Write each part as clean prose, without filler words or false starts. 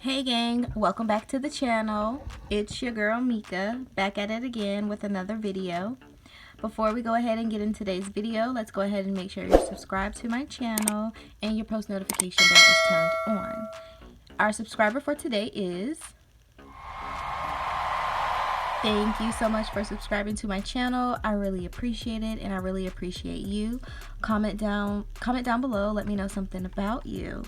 Hey gang, welcome back to the channel. It's your girl Mika, back at it again with another video. Before we go ahead and get into today's video, let's go ahead and make sure you're subscribed to my channel and your post notification bell is turned on. Our subscriber for today is... Thank you so much for subscribing to my channel. I really appreciate it, and I really appreciate you. Comment down below, let me know something about you.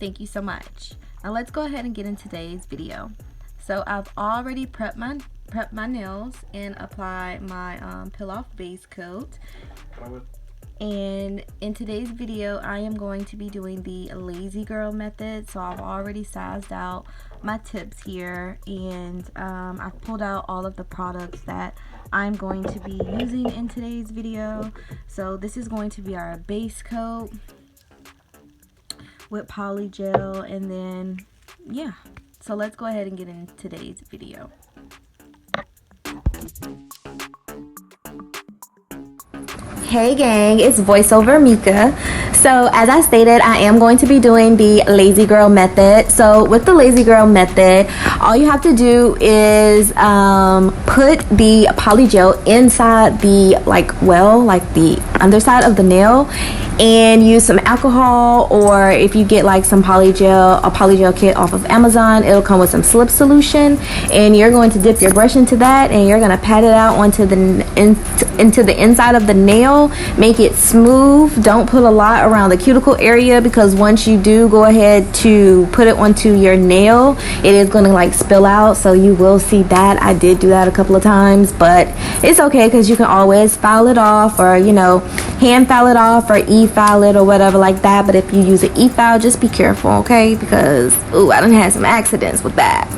Thank you so much. Now let's go ahead and get into today's video. So I've already prepped my nails and applied my peel off base coat. And in today's video, I am going to be doing the lazy girl method. So I've already sized out my tips here, and I've pulled out all of the products that I'm going to be using in today's video. So this is going to be our base coat with poly gel, and then yeah, so let's go ahead and get into today's video. Hey gang, it's voiceover Mika. So as I stated, I am going to be doing the lazy girl method. So with the lazy girl method, all you have to do is put the poly gel inside the the underside of the nail, and use some alcohol, or if you get like some a poly gel kit off of Amazon, it'll come with some slip solution, and you're going to dip your brush into that, and you're going to pat it out onto into the inside of the nail. Make it smooth. Don't put a lot around the cuticle area, because once you do go ahead to put it onto your nail, it is going to like spill out, so you will see that. I did do that a couple of times, but it's okay, because you can always file it off, or hand file it off, or e-file it, or whatever like that. But if you use an e-file, just be careful, okay, because I done had some accidents with that.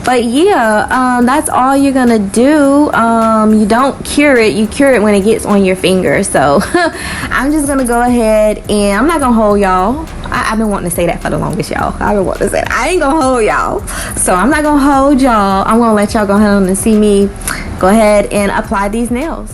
But yeah, that's all you're gonna do. You don't cure it, you cure it when it gets on your finger. So I'm just gonna go ahead, and I'm not gonna hold y'all. I've been wanting to say that for the longest, y'all. I've been wanting to say that. I ain't gonna hold y'all, so I'm not gonna hold y'all. I'm gonna let y'all go ahead and see me go ahead and apply these nails.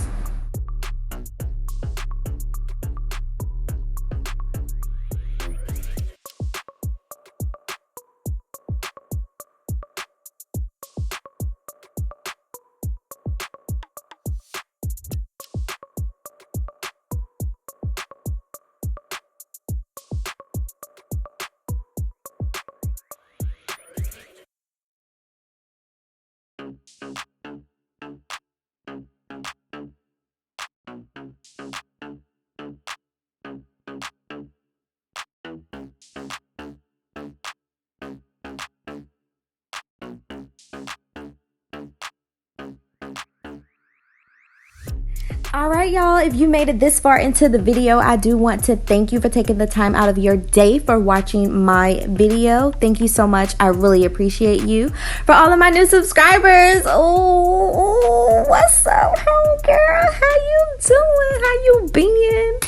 Alright y'all, if you made it this far into the video, I do want to thank you for taking the time out of your day for watching my video. Thank you so much. I really appreciate you. For all of my new subscribers, oh, what's up, homegirl? How you doing? How you been?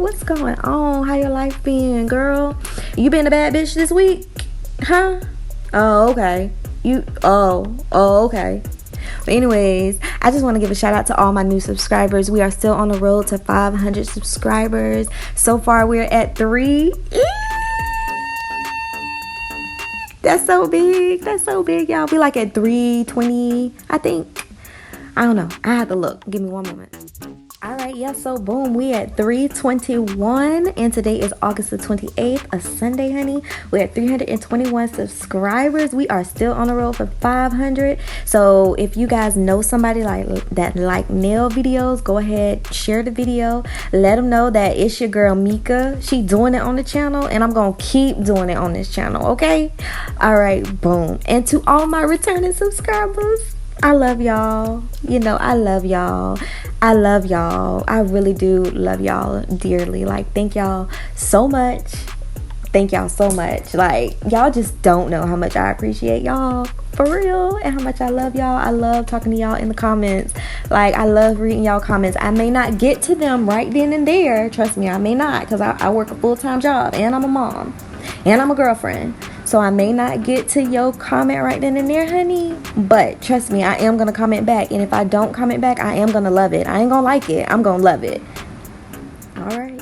What's going on? How your life been, girl? You been a bad bitch this week? Huh? Oh, okay. Okay. But anyways, I just want to give a shout out to all my new subscribers. We are still on the road to 500 subscribers. So far, we're at 3. That's so big. That's so big, y'all. We like at 320, I think. I don't know. I have to look. Give me one moment. Alright, yeah, so boom, we at 321, and today is August the 28th, a Sunday, honey. We're at 321 subscribers. We are still on the road for 500. So if you guys know somebody that like nail videos, go ahead, share the video, let them know that it's your girl Mika. She doing it on the channel, and I'm gonna keep doing it on this channel, okay? Alright, boom. And to all my returning subscribers, I love y'all. I love y'all. I love y'all. I really do love y'all dearly. Like, thank y'all so much. Thank y'all so much. Like, y'all just don't know how much I appreciate y'all, for real, and how much I love y'all. I love talking to y'all in the comments. Like, I love reading y'all comments. I may not get to them right then and there. Trust me, I may not, because I work a full-time job, and I'm a mom, and I'm a girlfriend. So I may not get to your comment right then and there, honey. But trust me, I am going to comment back. And if I don't comment back, I am going to love it. I ain't going to like it. I'm going to love it. All right.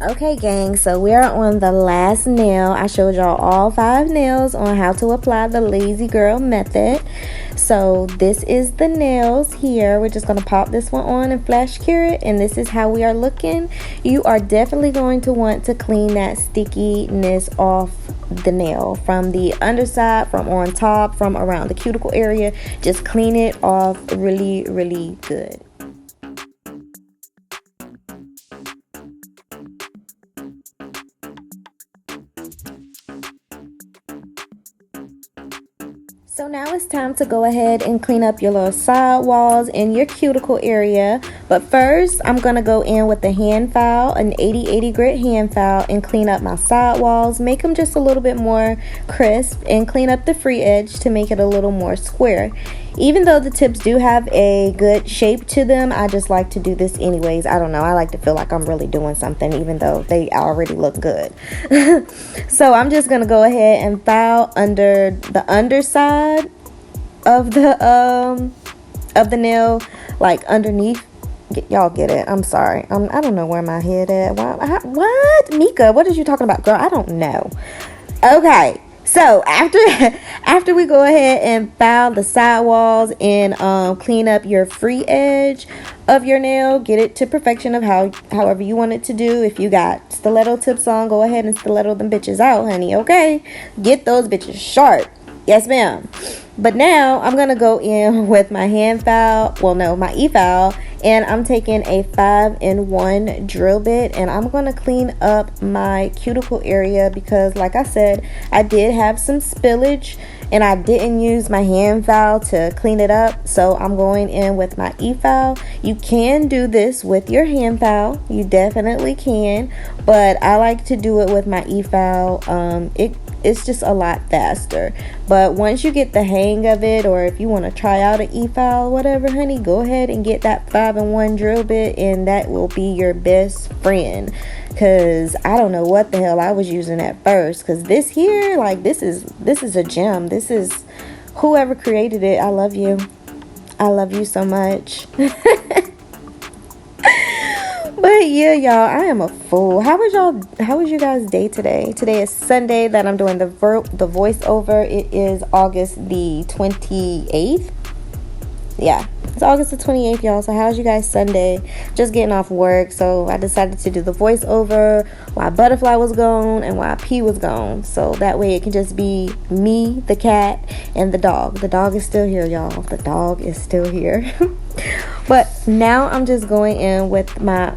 Okay, gang, so we are on the last nail. I showed y'all all 5 nails on how to apply the lazy girl method. So this is the nails here. We're just going to pop this one on and flash cure it, and this is how we are looking. You are definitely going to want to clean that stickiness off the nail from the underside, from on top, from around the cuticle area. Just clean it off really, really good. So now it's time to go ahead and clean up your little side walls and your cuticle area. But first, I'm going to go in with the hand file, an 80/80 grit hand file, and clean up my side walls. Make them just a little bit more crisp and clean up the free edge to make it a little more square. Even though the tips do have a good shape to them, I just like to do this anyways. I don't know. I like to feel like I'm really doing something even though they already look good. So I'm just going to go ahead and file under the underside of the nail, like underneath. Y'all get it. I'm sorry. I don't know where my head at. What? Mika, what are you talking about? Girl, I don't know. Okay. So after we go ahead and file the side walls and clean up your free edge of your nail, get it to perfection of however you want it to do. If you got stiletto tips on, go ahead and stiletto them bitches out, honey. Okay, get those bitches sharp. Yes, ma'am. But now I'm going to go in with my hand file, my e-file, and I'm taking a 5-in-1 drill bit, and I'm going to clean up my cuticle area because, like I said, I did have some spillage and I didn't use my hand file to clean it up. So I'm going in with my e-file. You can do this with your hand file. You definitely can, but I like to do it with my e-file. It's just a lot faster. But once you get the hang of it, or if you want to try out an e-file, whatever, honey, go ahead and get that 5-in-1 drill bit, and that will be your best friend. Because I don't know what the hell I was using at first. Because this here, like, this is a gem. This is whoever created it. I love you. I love you so much. But yeah, y'all, I am a fool. How was you guys' day today? Today is Sunday that I'm doing the voiceover. It is August the 28th. Yeah, it's August the 28th, y'all. So how's you guys' Sunday? Just getting off work, so I decided to do the voiceover while Butterfly was gone and while P was gone. So that way it can just be me, the cat, and the dog. The dog is still here, y'all. The dog is still here. But now I'm just going in with my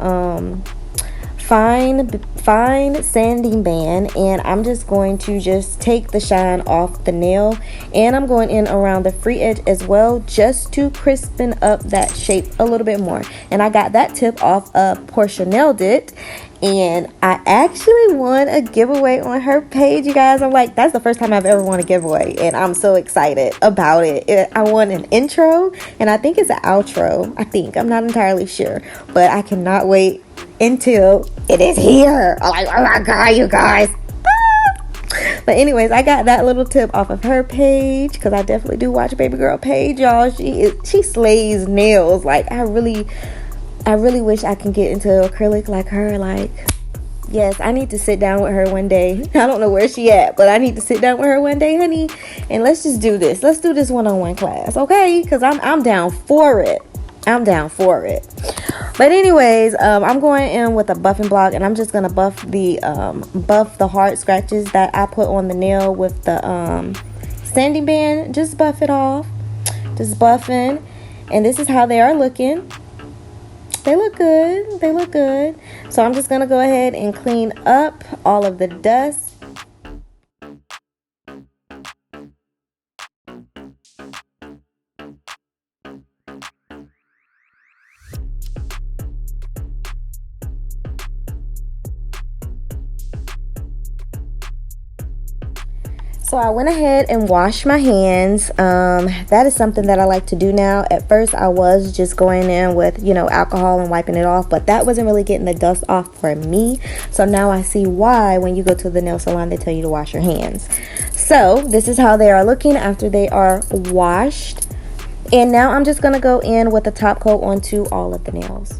fine sanding band, and I'm just going to just take the shine off the nail, and I'm going in around the free edge as well, just to crispen up that shape a little bit more. And I got that tip off of Portia Nailed It, and I actually won a giveaway on her page, you guys. I'm like, that's the first time I've ever won a giveaway, and I'm so excited about it. I won an intro, and I think it's an outro. I'm not entirely sure, but I cannot wait until it is here. I'm like, oh my god, you guys. But anyways, I got that little tip off of her page because I definitely do watch baby girl page, y'all. She slays nails. Like, I really wish I can get into acrylic like her. Like, yes, I need to sit down with her one day. I don't know where she at, but I need to sit down with her one day, honey, and let's just do this. Let's do this one-on-one class, okay? Because I'm down for it. I'm down for it. But anyways, I'm going in with a buffing block, and I'm just gonna buff the hard scratches that I put on the nail with the sanding band. Just buff it off. Just buffing, and this is how they are looking. They look good. They look good. So I'm just gonna go ahead and clean up all of the dust. So I went ahead and washed my hands. That is something that I like to do now. At first, I was just going in with, alcohol and wiping it off, but that wasn't really getting the dust off for me. So now I see why when you go to the nail salon, they tell you to wash your hands. So this is how they are looking after they are washed. And now I'm just going to go in with the top coat onto all of the nails.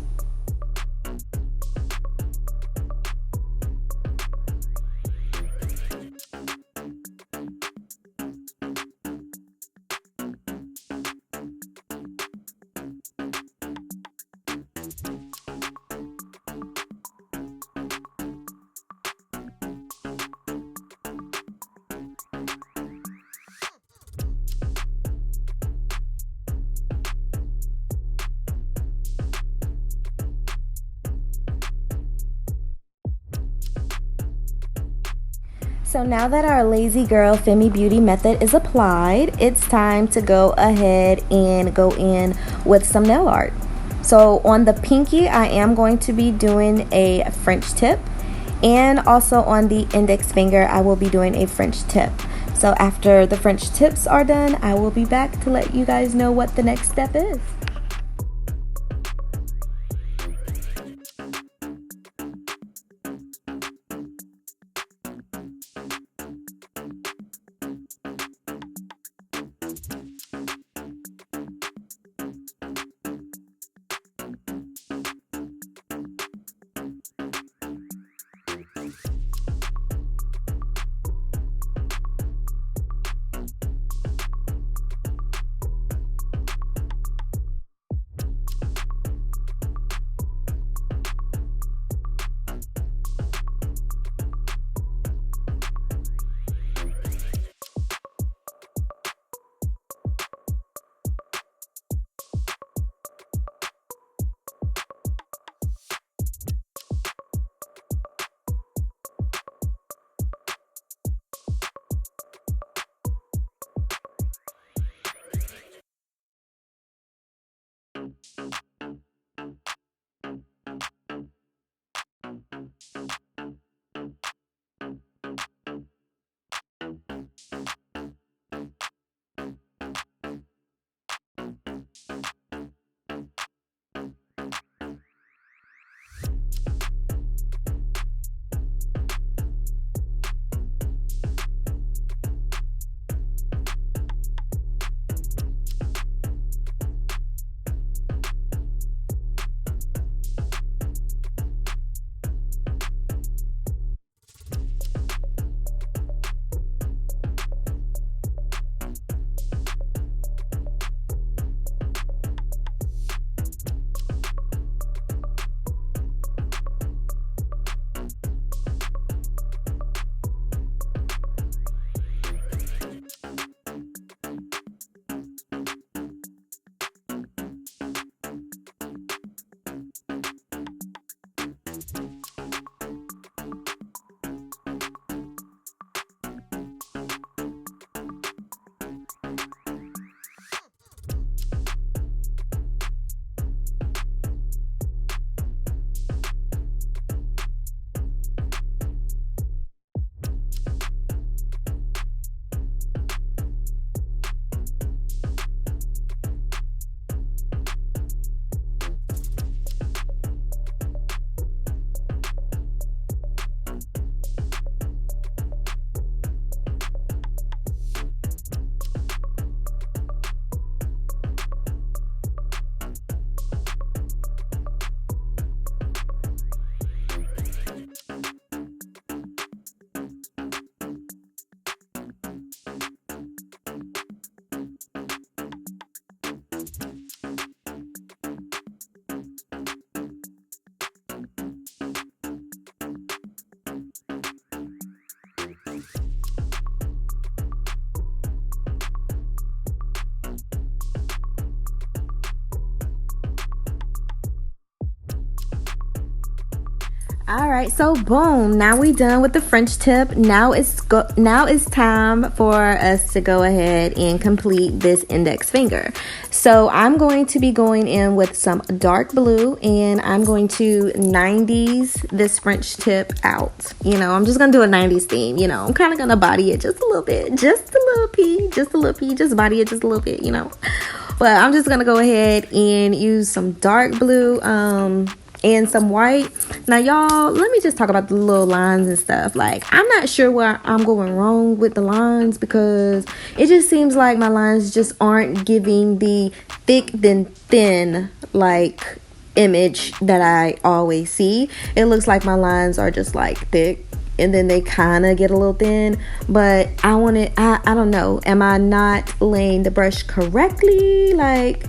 So now that our Lazy Girl Femi Beauty method is applied, it's time to go ahead and go in with some nail art. So on the pinky, I am going to be doing a French tip, and also on the index finger, I will be doing a French tip. So after the French tips are done, I will be back to let you guys know what the next step is. All right, so boom, now we done with the French tip. Now it's time for us to go ahead and complete this index finger. So I'm going to be going in with some dark blue, and I'm going to 90s this French tip out. You know, I'm just gonna do a 90s theme. You know, I'm kind of gonna body it just a little bit, just a little p, just body it just a little bit, you know. But I'm just gonna go ahead and use some dark blue and some white. Now y'all, let me just talk about the little lines and stuff. Like, I'm not sure where I'm going wrong with the lines, because it just seems like my lines just aren't giving the thick then thin like image that I always see. It looks like my lines are just like thick and then they kind of get a little thin, but I don't know, am I not laying the brush correctly? Like,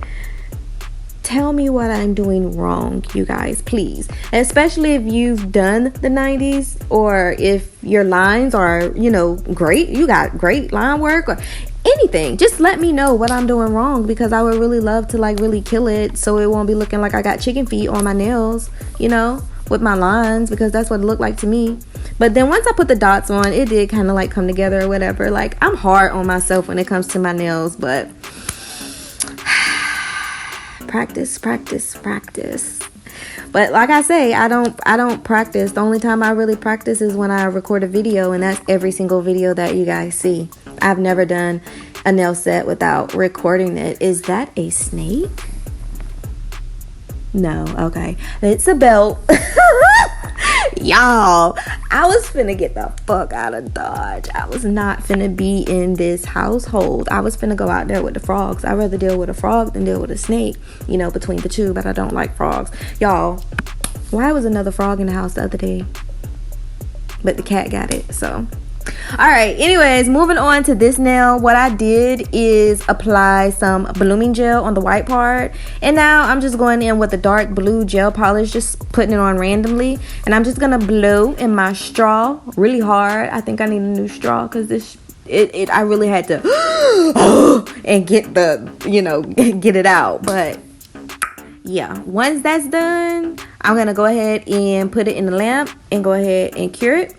tell me what I'm doing wrong, you guys, please. Especially if you've done the 90s, or if your lines are, you know, great, you got great line work or anything. Just let me know what I'm doing wrong, because I would really love to like really kill it, so it won't be looking like I got chicken feet on my nails, you know, with my lines, because that's what it looked like to me. But then once I put the dots on, it did kind of like come together or whatever. Like, I'm hard on myself when it comes to my nails, but practice. But like I say, I don't practice. The only time I really practice is when I record a video, and that's every single video that you guys see. I've never done a nail set without recording it. Is that a snake? No. Okay, it's a belt. Y'all, I was finna get the fuck out of Dodge. I was not finna be in this household. I was finna go out there with the frogs. I'd rather deal with a frog than deal with a snake, you know, between the two. But I don't like frogs. Y'all, why was another frog in the house the other day? But the cat got it, so. Alright, anyways, moving on to this nail. What I did is apply some blooming gel on the white part, and now I'm just going in with the dark blue gel polish, just putting it on randomly, and I'm just gonna blow in my straw really hard. I think I need a new straw, because this I really had to and get the, you know, get it out. But yeah, once that's done, I'm gonna go ahead and put it in the lamp and go ahead and cure it.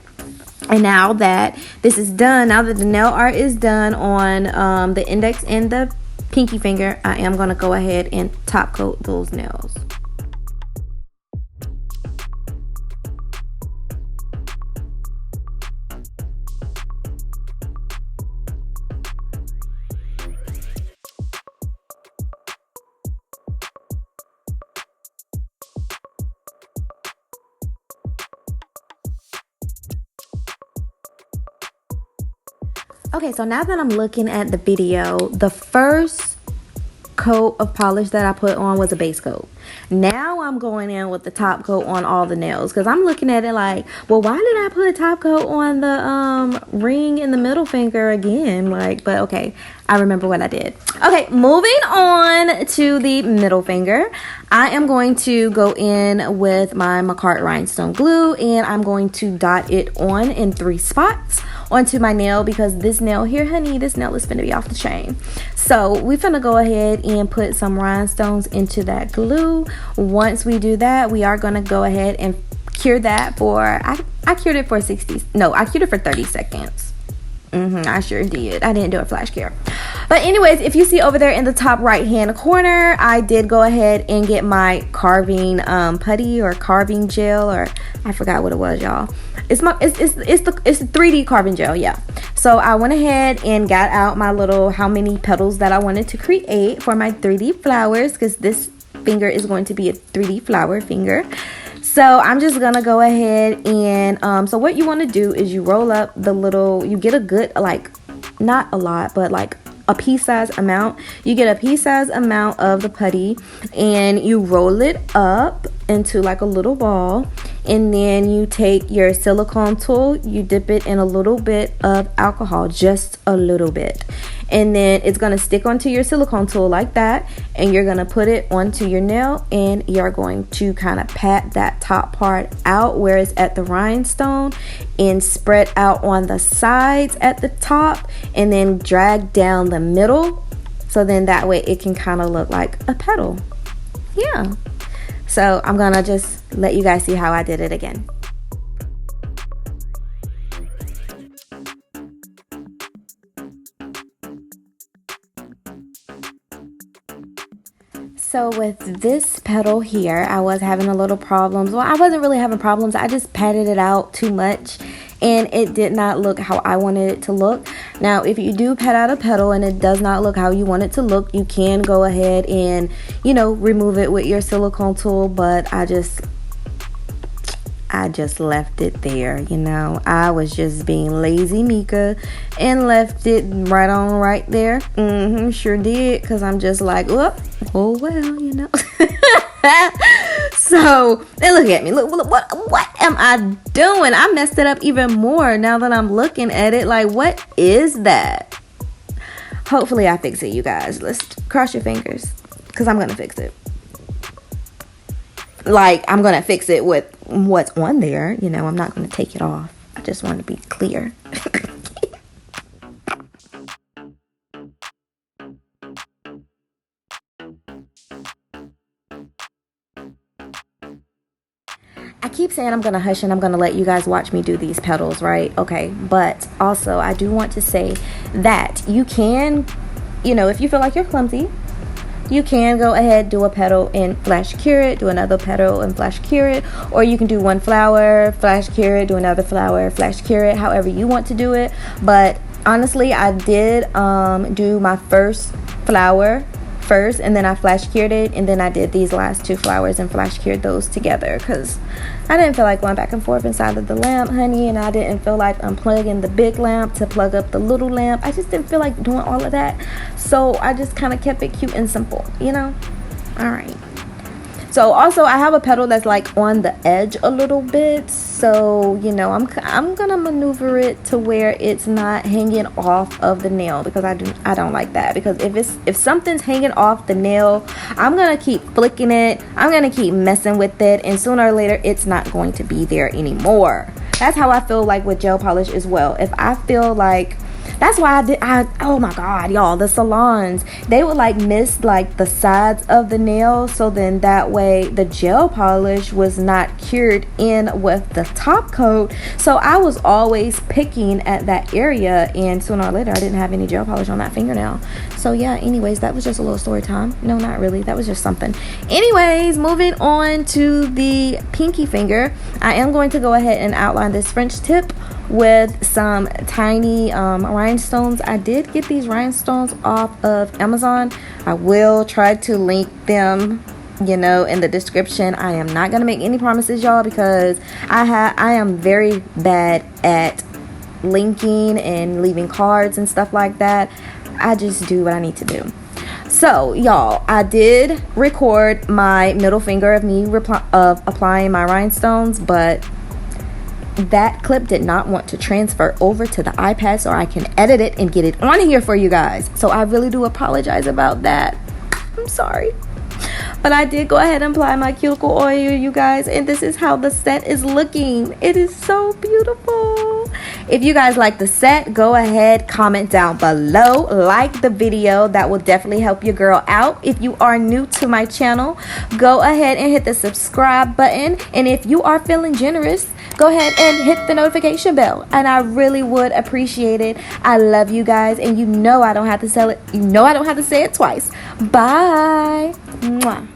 And now that this is done, now that the nail art is done on the index and the pinky finger, I am going to go ahead and top coat those nails. Okay, so now that I'm looking at the video, the first coat of polish that I put on was a base coat. Now I'm going in with the top coat on all the nails, because I'm looking at it like, well, why did I put a top coat on the ring and the middle finger again? Like, but okay, I remember what I did. Okay, moving on to the middle finger. I am going to go in with my McCart rhinestone glue, and I'm going to dot it on in 3 spots onto my nail, because this nail here, honey, this nail is finna be off the chain. So we're finna go ahead and put some rhinestones into that glue. Once we do that, we are gonna go ahead and cure that for, I cured it for I cured it for 30 seconds. I sure did. I didn't do a flash cure. But anyways, if you see over there in the top right hand corner, I did go ahead and get my carving putty or carving gel, or I forgot what it was, y'all. It's the 3D carving gel, yeah. So I went ahead and got out my little how many petals that I wanted to create for my 3D flowers, because this finger is going to be a 3D flower finger. So I'm just gonna go ahead and so what you want to do is you roll up the little, you get a good, like, not a lot, but like a pea-size amount. You get a pea-size amount of the putty, and you roll it up into like a little ball, and then you take your silicone tool, you dip it in a little bit of alcohol, just a little bit, and then it's going to stick onto your silicone tool like that, and you're going to put it onto your nail, and you're going to kind of pat that top part out where it's at the rhinestone, and spread out on the sides at the top, and then drag down the middle, so then that way it can kind of look like a petal. Yeah, so I'm gonna just let you guys see how I did it again. So with this petal here, I was having a little problems. Well, I wasn't really having problems. I just patted it out too much, and it did not look how I wanted it to look. Now, if you do pat out a petal and it does not look how you want it to look, you can go ahead and, you know, remove it with your silicone tool, but I just left it there, you know. I was just being lazy Mika and left it right there. Sure did, because I'm just like, oh well, you know. So, and look at me. Look, what am I doing? I messed it up even more now that I'm looking at it. Like, what is that? Hopefully I fix it, you guys. Let's cross your fingers, because I'm going to fix it. like I'm gonna fix it with what's on there. You know, I'm not gonna take it off. I just want to be clear. I keep saying I'm gonna hush and I'm gonna let you guys watch me do these petals, right? Okay, but also I do want to say that you can, you know, if you feel like you're clumsy, you can go ahead, do a petal and flash cure it, do another petal and flash cure it, or you can do one flower, flash cure it, do another flower, flash cure it, however you want to do it. But honestly, I did do my first flower first, and then I flash cured it, and then I did these last two flowers and flash cured those together because I didn't feel like going back and forth inside of the lamp, honey, and I didn't feel like unplugging the big lamp to plug up the little lamp. I just didn't feel like doing all of that, so I just kind of kept it cute and simple, you know. All right. So also I have a petal that's like on the edge a little bit, so you know I'm gonna maneuver it to where it's not hanging off of the nail, because I don't like that, because if something's hanging off the nail, I'm gonna keep flicking it, I'm gonna keep messing with it, and sooner or later it's not going to be there anymore. That's how I feel like with gel polish as well. If I feel like, that's why oh my god, y'all, the salons, they would like miss like the sides of the nail, so then that way the gel polish was not cured in with the top coat, so I was always picking at that area, and sooner or later I didn't have any gel polish on that fingernail. So yeah, anyways, that was just a little story time. No, not really, that was just something. Anyways, moving on to the pinky finger, I am going to go ahead and outline this French tip with some tiny rhinestones. I did get these rhinestones off of Amazon. I will try to link them, you know, in the description. I am not gonna make any promises, y'all, because I am very bad at linking and leaving cards and stuff like that. I just do what I need to do. So y'all, I did record my middle finger of me applying my rhinestones, but that clip did not want to transfer over to the iPad so I can edit it and get it on here for you guys. So I really do apologize about that. I'm sorry. But I did go ahead and apply my cuticle oil, you guys, and this is how the set is looking. It is so beautiful. If you guys like the set, go ahead, comment down below, like the video. That will definitely help your girl out. If you are new to my channel, go ahead and hit the subscribe button, and if you are feeling generous, go ahead and hit the notification bell, and I really would appreciate it. I love you guys, and you know I don't have to say it twice. Bye. Mwah.